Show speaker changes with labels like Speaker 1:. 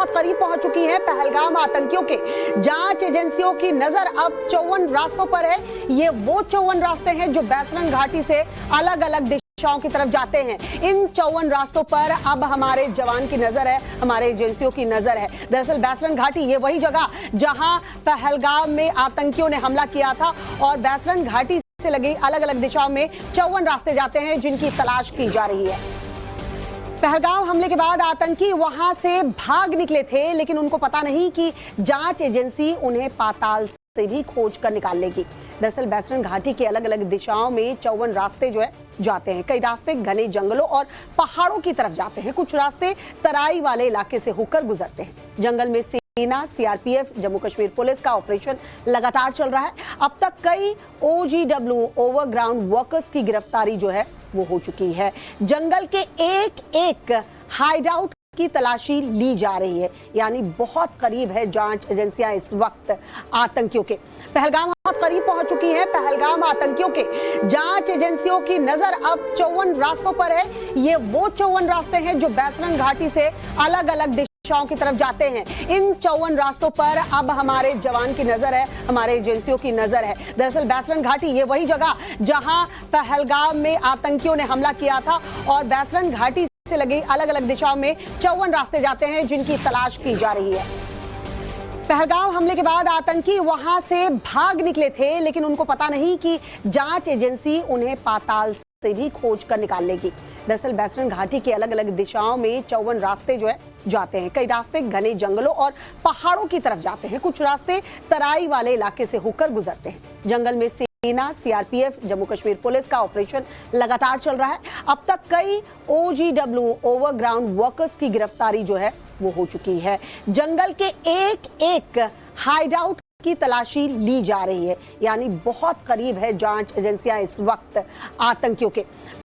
Speaker 1: बहुत करीब पहुंच चुकी है। पहलगाम आतंकियों के जांच एजेंसियों की नजर अब 54 रास्तों पर है। ये वो 54 रास्ते हैं जो बैसरन घाटी से अलग अलग दिशाओं की तरफ जाते हैं। इन 54 रास्तों पर अब हमारे जवान की नजर है, हमारे एजेंसियों की नजर है। दरअसल बैसरन घाटी ये वही जगह जहां पहलगाम में आतंकियों ने हमला किया था और बैसरन घाटी से लगी अलग अलग दिशाओं में 54 रास्ते जाते हैं जिनकी तलाश की जा रही है। पहलगाम हमले के बाद आतंकी वहां से भाग निकले थे, लेकिन उनको पता नहीं कि जांच एजेंसी उन्हें पाताल से भी खोज कर निकाल लेगी। दरअसल बैसरन घाटी की अलग अलग दिशाओं में 54 रास्ते जो है जाते हैं। कई रास्ते घने जंगलों और पहाड़ों की तरफ जाते हैं, कुछ रास्ते तराई वाले इलाके से होकर गुजरते हैं। जंगल में सेना, सीआरपीएफ, जम्मू कश्मीर पुलिस का ऑपरेशन लगातार चल रहा है। अब तक कई OGW ओवरग्राउंड वर्कर्स की गिरफ्तारी जो है वो हो चुकी है। जंगल के एक एक हाइडआउट की तलाशी ली जा रही है, यानी बहुत करीब है जांच एजेंसियां इस वक्त आतंकियों के। पहलगाम बहुत करीब पहुंच चुकी है। पहलगाम आतंकियों के जांच एजेंसियों की नजर अब 54 रास्तों पर है। ये वो 54 रास्ते हैं जो बैसरन घाटी से अलग अलग दिशाओं की तरफ जाते हैं। इन 54 रास्तों पर अब हमारे जवान की नजर है, हमारे एजेंसियों की नजर है। दरअसल बैसरन घाटी ये वही जगह जहां पहलगाम में आतंकियों ने हमला किया था और बैसरन घाटी से लगी अलग अलग दिशाओं में 54 रास्ते जाते हैं जिनकी तलाश की जा रही है। पहलगाम हमले के बाद आतंकी वहां से भाग निकले थे, लेकिन उनको पता नहीं कि जांच एजेंसी उन्हें पाताल से भी खोज कर निकाल लेगी। दरअसल बैसरन घाटी की अलग अलग दिशाओं में 54 रास्ते जो है जाते हैं। कई रास्ते घने जंगलों और पहाड़ों की तरफ जाते हैं, कुछ रास्ते तराई वाले इलाके से होकर गुजरते हैं। जंगल में सेना, सीआरपीएफ, जम्मू कश्मीर पुलिस का ऑपरेशन लगातार चल रहा है। अब तक कई OGW ओवरग्राउंड वर्कर्स की गिरफ्तारी जो है वो हो चुकी है। जंगल के एक एक हाइडआउट की तलाशी ली जा रही है, यानी बहुत करीब है जांच एजेंसियां इस वक्त आतंकियों के।